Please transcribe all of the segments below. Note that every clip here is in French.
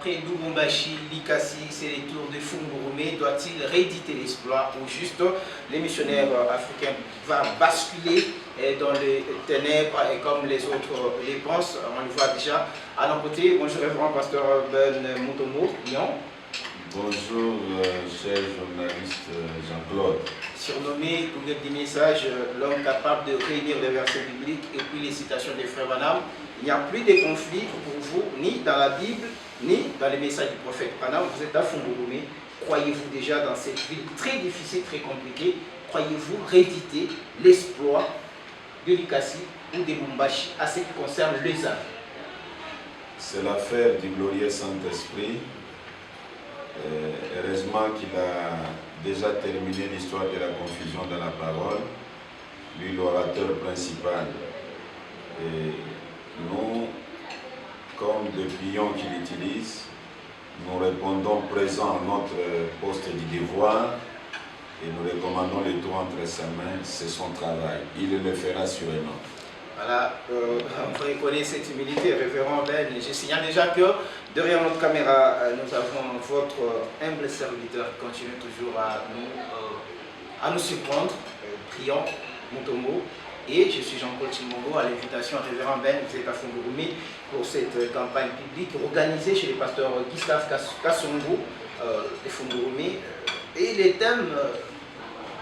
après Lubumbashi, Likasi, c'est les tours de Fungurume. Doit-il rééditer l'exploit ou juste les missionnaires africains vont basculer dans les ténèbres et comme les autres les pensent? On le voit déjà à nos côtés. Bonjour, révérend pasteur Ben Mutombo. Bonjour, cher journaliste Jean-Claude. Surnommé Google des messages, l'homme capable de réunir les versets bibliques et puis les citations des frères Branham. Il n'y a plus de conflit pour vous, ni dans la Bible, ni dans les messages du prophète Branham. Vous êtes à Fungurume. Croyez-vous déjà dans cette ville très difficile, très compliquée? Croyez-vous rééditer l'exploit de Likasi ou de Lubumbashi à ce qui concerne les âmes? C'est l'affaire du glorieux Saint-Esprit. Heureusement qu'il a déjà terminé l'histoire de la confusion dans la parole, lui l'orateur principal. Et nous, comme des pions qu'il utilise, nous répondons présent à notre poste du devoir et nous recommandons le tout entre ses mains, c'est son travail. Il le fera sûrement. Voilà, on reconnaît cette humilité, révérend Ben. Je signale déjà que derrière notre caméra, nous avons votre humble serviteur qui continue toujours à nous surprendre. Prions, Mutombo. Et je suis Jean-Paul Chimongo à l'invitation à révérend Ben, vous êtes à Fungurume pour cette campagne publique organisée chez le pasteur Gustave Kassongo de Fungurume. Et les thèmes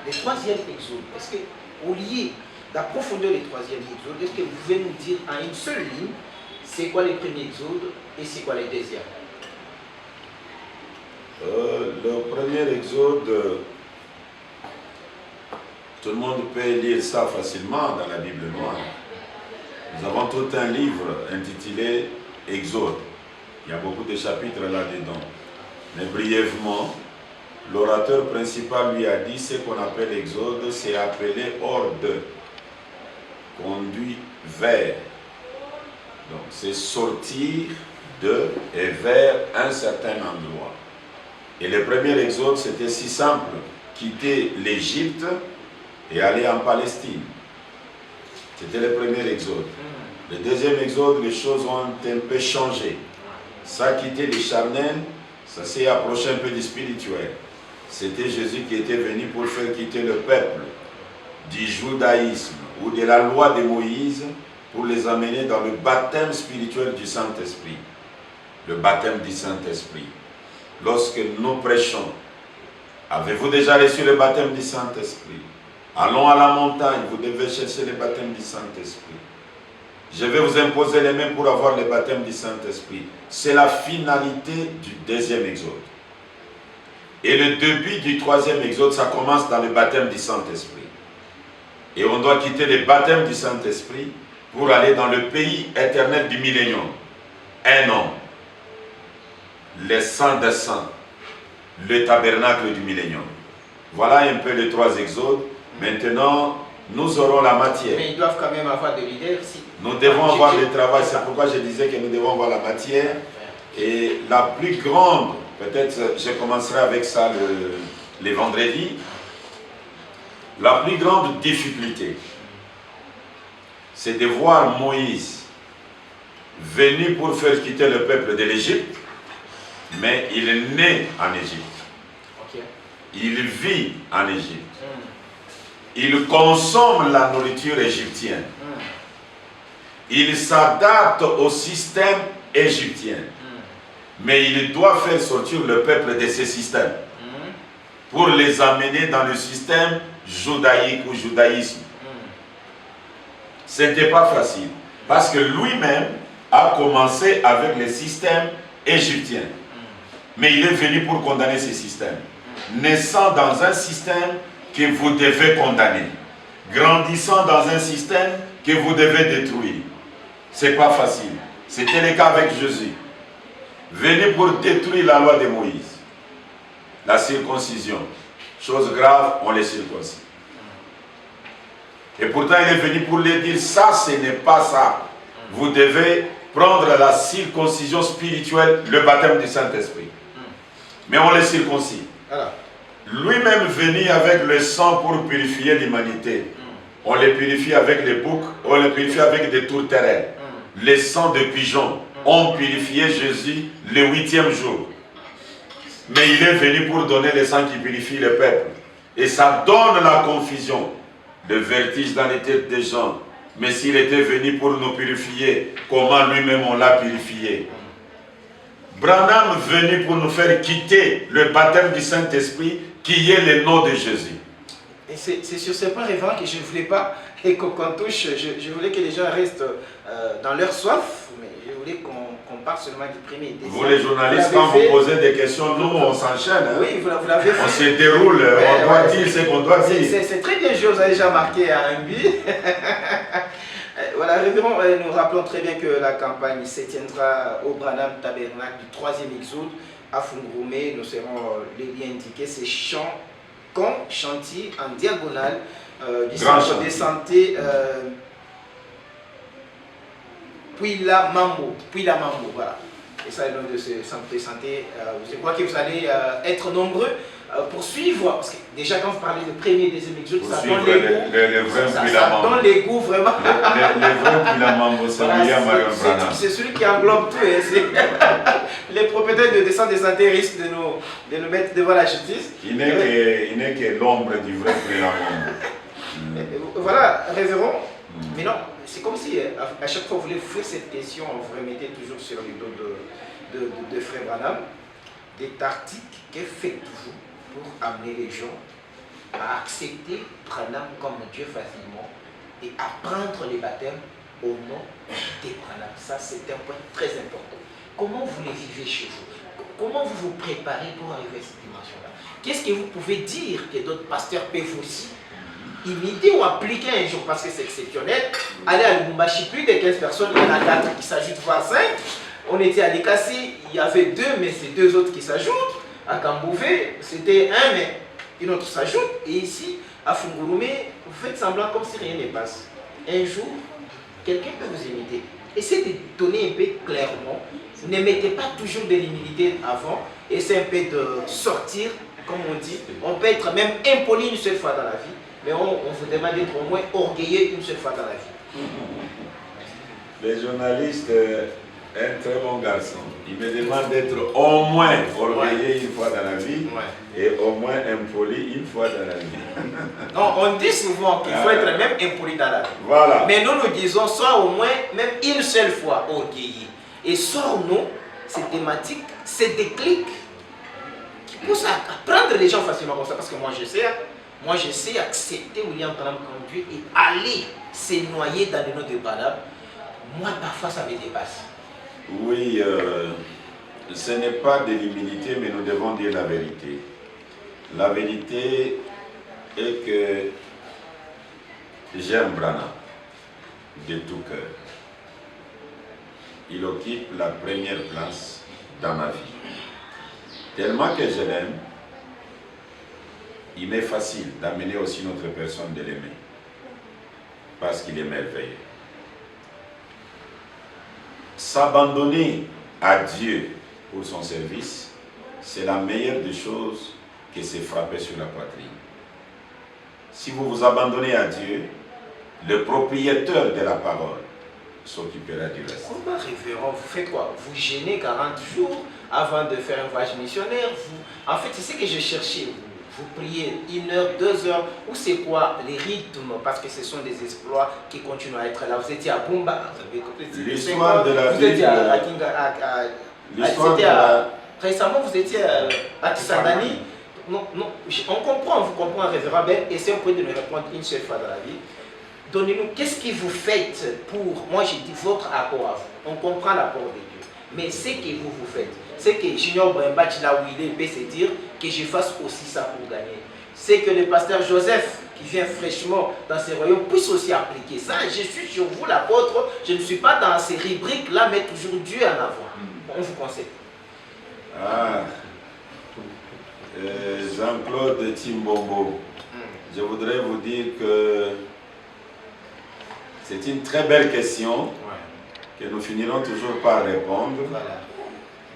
des troisième exode. Est-ce que, au lieu d'approfondir les troisième exode, est-ce que vous pouvez nous dire en une seule ligne, c'est quoi les premiers exodes et c'est quoi les deuxièmes? Le premier exode, tout le monde peut lire ça facilement dans la Bible noire. Nous avons tout un livre intitulé Exode. Il y a beaucoup de chapitres là-dedans. Mais brièvement, l'orateur principal lui a dit ce qu'on appelle Exode, c'est appelé hors de, conduit vers. Donc c'est sortir de et vers un certain endroit. Et le premier exode, c'était si simple, quitter l'Égypte et aller en Palestine. C'était le premier exode. Le deuxième exode, les choses ont un peu changé. Ça, quitter les charnels, ça s'est approché un peu du spirituel. C'était Jésus qui était venu pour faire quitter le peuple du judaïsme ou de la loi de Moïse pour les amener dans le baptême spirituel du Saint-Esprit. Le baptême du Saint-Esprit. Lorsque nous prêchons, avez-vous déjà reçu le baptême du Saint-Esprit? Allons à la montagne, vous devez chercher le baptême du Saint-Esprit. Je vais vous imposer les mains pour avoir le baptême du Saint-Esprit. C'est la finalité du deuxième exode. Et le début du troisième exode, ça commence dans le baptême du Saint-Esprit. Et on doit quitter le baptême du Saint-Esprit pour aller dans le pays éternel du millénium. Un an. Les saints des saints. Le tabernacle du millénium. Voilà un peu les trois exodes. Maintenant, nous aurons la matière. Mais ils doivent quand même avoir des leaders. Nous devons avoir le travail. C'est pourquoi je disais que nous devons avoir la matière. Et la plus grande, peut-être je commencerai avec ça les vendredis. La plus grande difficulté, c'est de voir Moïse venu pour faire quitter le peuple de l'Égypte, mais il est né en Égypte. Okay. Il vit en Égypte. Il consomme la nourriture égyptienne. Il s'adapte au système égyptien. Mais il doit faire sortir le peuple de ce système pour les amener dans le système judaïque ou judaïsme. Ce n'était pas facile parce que lui-même a commencé avec le système égyptien. Mais il est venu pour condamner ce système. Naissant dans un système que vous devez condamner. Grandissant dans un système que vous devez détruire. Ce n'est pas facile. C'était le cas avec Jésus. Venu pour détruire la loi de Moïse. La circoncision. Chose grave, on les circoncis. Et pourtant, il est venu pour les dire, ça, ce n'est pas ça. Vous devez prendre la circoncision spirituelle, le baptême du Saint-Esprit. Mais on les circoncis. Lui-même venu avec le sang pour purifier l'humanité. On les purifie avec les boucs, on les purifie avec des tourterelles. Les sangs de pigeons. ont purifié Jésus le 8e jour. Mais il est venu pour donner le sang qui purifie le peuple. Et ça donne la confusion, le vertige dans les têtes des gens. Mais s'il était venu pour nous purifier, comment lui-même on l'a purifié? Branham est venu pour nous faire quitter le baptême du Saint-Esprit qui est le nom de Jésus. Et c'est sur ce point, révérend, que je ne voulais pas qu'on touche. Je voulais que les gens restent dans leur soif, mais je voulais qu'on parle seulement du premier. Vous les journalistes, quand vous posez des questions, nous on s'enchaîne. Hein? Oui, vous l'avez fait. On se déroule, ouais, on doit dire ce qu'on doit dire. C'est très bien joué, vous avez déjà marqué à un but. Voilà, révérend, nous rappelons très bien que la campagne se tiendra au Branham Tabernacle du 3e Exode à Fungurume. Nous serons les liens indiqués, c'est chantier en diagonale du centre de santé Puila Mambo, voilà. Et ça est le nom de ce centre de santé. Je crois que vous allez être nombreux pour suivre, parce que déjà quand vous parlez de premier et deuxième exode, ça donne les goûts. Ça donne les goûts vraiment. Les vrais Puila Mambo, c'est William Marion Branham. C'est celui qui englobe tout. Les propriétaires de centres de santé risquent de nous mettre devant la justice. Il n'est que l'ombre du vrai Puila Mambo. Voilà, révérend. Mais non, c'est comme si à chaque fois que vous voulez faire cette question, vous remettez toujours sur le dos de Frère Branham des tactiques qu'elle fait toujours pour amener les gens à accepter Branham comme Dieu facilement et à prendre les baptêmes au nom de Branham. Ça, c'est un point très important. Comment vous les vivez chez vous? Comment vous vous préparez pour arriver à cette dimension-là? Qu'est-ce que vous pouvez dire que d'autres pasteurs peuvent aussi imiter ou appliquer un jour, parce que c'est exceptionnel? Aller à Lubumbashi, plus de 15 personnes, il y en a 4 qui s'ajoutent, voire 5. On était à Likasi, il y avait 2, mais c'est 2 autres qui s'ajoutent. À Kambouvé, c'était 1, mais une autre s'ajoute. Et ici, à Fungurume, vous faites semblant comme si rien ne passe. Un jour, quelqu'un peut vous imiter. Essayez de donner un peu clairement. Ne mettez pas toujours de l'humilité avant. Essayez un peu de sortir, comme on dit. On peut être même impoli une seule fois dans la vie, mais on vous demande d'être au moins orgueilleux une seule fois dans la vie. Les journalistes, un très bon garçon, il me demande d'être au moins orgueilleux une fois dans la vie et au moins impoli une fois dans la vie. Non, on dit souvent qu'il faut être même impoli dans la vie. Voilà. Mais nous disons soit au moins même une seule fois orgueilleux. Et sors-nous ces thématiques, ces déclics qui poussent à prendre les gens facilement comme ça. Parce que moi je sais accepter William Branham comme Dieu et aller se noyer dans le nom de Branham. Moi parfois ça me dépasse. Oui, ce n'est pas de l'humilité, mais nous devons dire la vérité. La vérité est que j'aime Branham de tout cœur. Il occupe la première place dans ma vie. Tellement que je l'aime, il m'est facile d'amener aussi notre personne de l'aimer. Parce qu'il est merveilleux. S'abandonner à Dieu pour son service, c'est la meilleure des choses que se frapper sur la poitrine. Si vous vous abandonnez à Dieu, le propriétaire de la parole s'occupera du reste. Comment, révérend, vous faites quoi? Vous gênez 40 jours avant de faire un voyage missionnaire? En fait, c'est ce que je cherchais. Vous priez 1 heure, 2 heures, ou c'est quoi les rythmes? Parce que ce sont des exploits qui continuent à être là. Vous étiez à Bumba, vous avez compris. L'histoire de la Vous étiez à Kinga, récemment, vous étiez à Tissadani. Non, on comprend, vous comprenez, révérend Ben, et c'est un point de nous répondre une seule fois dans la vie. Donnez-nous, qu'est-ce que vous faites pour, moi j'ai dit votre apport à vous. On comprend l'apport de Dieu. Mais ce que vous faites, c'est que Junior Brembach, là où il est, peut se dire que je fasse aussi ça pour gagner. C'est que le pasteur Joseph, qui vient fraîchement dans ces royaumes, puisse aussi appliquer ça. Je suis sur vous, l'apôtre, je ne suis pas dans ces rubriques-là, mais toujours Dieu en avant. On vous conseille. Jean-Claude Timbombo, je voudrais vous dire que c'est une très belle question que nous finirons toujours par répondre. Voilà.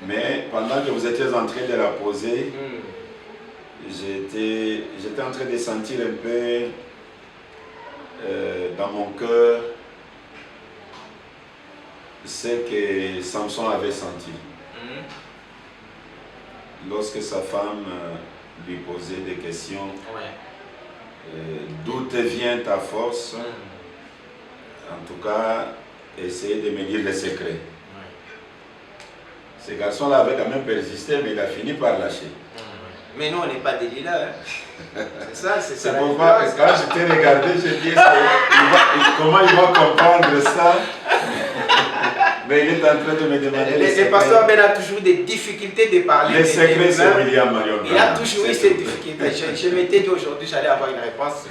Mais pendant que vous étiez en train de la poser, j'étais en train de sentir un peu dans mon cœur ce que Samson avait senti. Lorsque sa femme lui posait des questions, d'où te vient ta force, en tout cas, essayer de me dire les secrets. Ce garçon-là avait quand même persisté, mais il a fini par lâcher. Mais nous, on n'est pas des lilas. Hein. C'est ça, c'est ça. C'est pourquoi, quand je t'ai regardé, je dis comment il va comprendre ça. Mais il est en train de me demander le pasteur Ben a toujours des difficultés de parler. Les secrets, c'est William Marion. Il a toujours eu ces difficultés. Je m'étais dit aujourd'hui, j'allais avoir une réponse.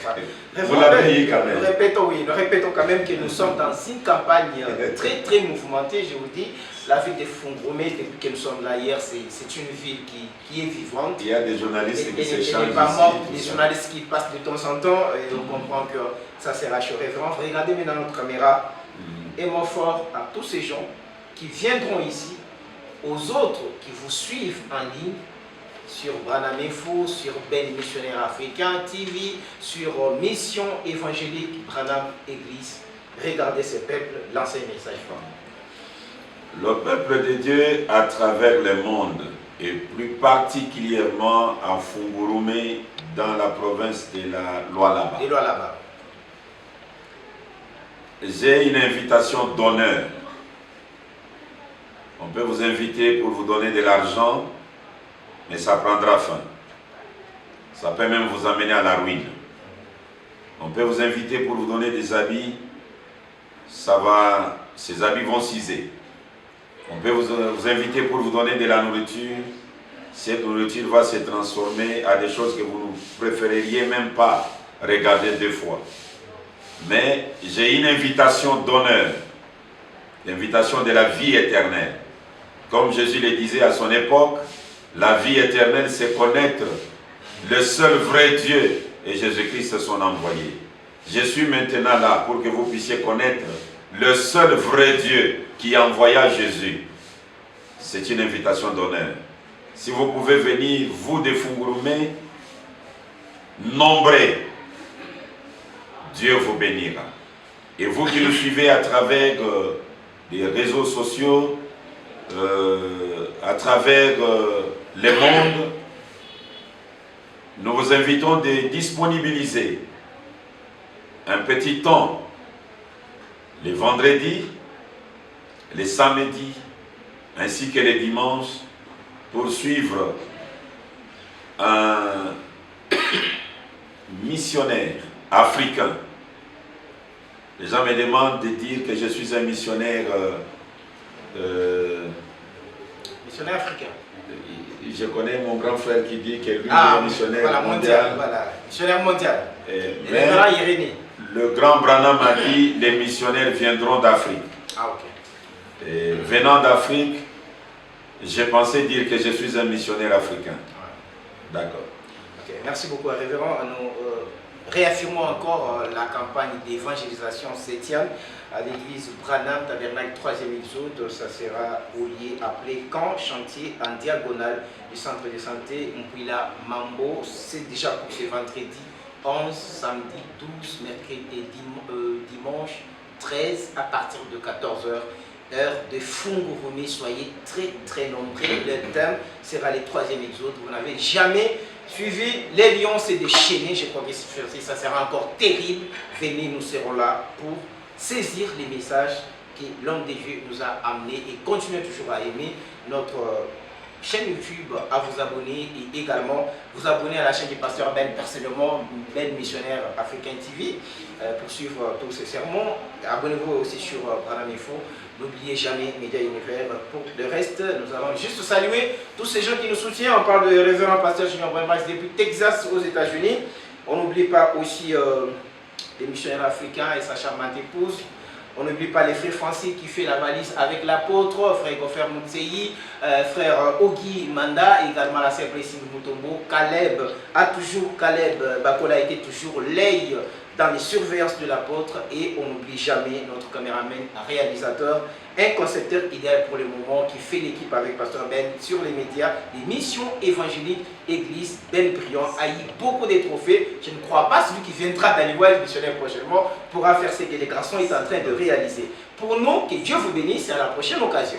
Vous l'avez eu quand même. Nous répétons quand même que nous sommes dans une campagne très très mouvementée, je vous dis. La ville de Fungomé, depuis que nous sommes là hier, c'est une ville qui est vivante. Il y a des journalistes qui s'échangent ici. Des journalistes qui passent de temps en temps et on comprend que ça sera chaud. Révérend, regardez maintenant notre caméra. Et mon fort à tous ces gens qui viendront ici, aux autres qui vous suivent en ligne, sur Branham Info, sur Ben Missionnaire Africain TV, sur Mission Évangélique Branham Église. Regardez ce peuple, lancer un message fort. Le peuple de Dieu à travers le monde, et plus particulièrement à Fungurumé, dans la province de la Lualaba. J'ai une invitation d'honneur. On peut vous inviter pour vous donner de l'argent, mais ça prendra fin. Ça peut même vous amener à la ruine. On peut vous inviter pour vous donner des habits, ces habits vont s'user. On peut vous inviter pour vous donner de la nourriture. Cette nourriture va se transformer à des choses que vous ne préféreriez même pas regarder deux fois. Mais j'ai une invitation d'honneur, l'invitation de la vie éternelle. Comme Jésus le disait à son époque, la vie éternelle, c'est connaître le seul vrai Dieu et Jésus-Christ son envoyé. Je suis maintenant là pour que vous puissiez connaître le seul vrai Dieu qui envoya Jésus. C'est une invitation d'honneur. Si vous pouvez venir, vous de Fungurumé, nombreux, Dieu vous bénira. Et vous qui nous suivez à travers les réseaux sociaux, à travers le monde, nous vous invitons de disponibiliser un petit temps les vendredis, les samedis, ainsi que les dimanches, pour suivre un missionnaire africain. Les gens me demandent de dire que je suis un missionnaire missionnaire africain. Je connais mon grand frère qui dit que lui est un missionnaire mondial. Voilà, missionnaire mondial. Mais le grand Branham a dit les missionnaires viendront d'Afrique. Ah, ok. Venant d'Afrique, j'ai pensé dire que je suis un missionnaire africain. D'accord. Okay. Merci beaucoup, révérend. Nous réaffirmons encore la campagne d'évangélisation septième à l'église Branham Tabernacle 3e Exode. Ça sera au lieu appelé Camp Chantier en diagonale du centre de santé Mpouila Mambo. C'est déjà pour ce vendredi 11, samedi 12, mercredi et dimanche 13 à partir de 14h. Heure de Fungurumé, soyez très très nombreux. Le thème sera le 3e Exode. Vous n'avez jamais suivi les lions se déchaîner. Je crois que ça sera encore terrible. Venez, nous serons là pour saisir les messages que l'homme de Dieu nous a amenés et continuez toujours à aimer notre chaîne YouTube, à vous abonner et également vous abonner à la chaîne du pasteur Ben, personnellement Ben Missionnaire Africain TV, pour suivre tous ces sermons. Abonnez-vous aussi sur Branham Info. N'oubliez jamais Média Univers. Pour le reste, nous allons juste saluer tous ces gens qui nous soutiennent. On parle de révérend pasteur Junior Bremax depuis Texas aux États-Unis. On n'oublie pas aussi les missionnaires africains et sa charmante épouse. On n'oublie pas les frères Francis qui fait la valise avec l'apôtre, frère Gofer Moutseyi, frère Ogi Manda, également la sœur Blessing Moutombo, Caleb Bakola était toujours l'œil dans les surveillances de l'apôtre, et on n'oublie jamais notre caméraman réalisateur, un concepteur idéal pour le moment qui fait l'équipe avec Pasteur Ben sur les médias, les missions évangéliques, Église, Ben Briand a eu beaucoup de trophées. Je ne crois pas celui qui viendra dans les voyages missionnaires prochainement pourra faire ce que les garçons sont en train de réaliser. pour nous. Que Dieu vous bénisse et à la prochaine occasion.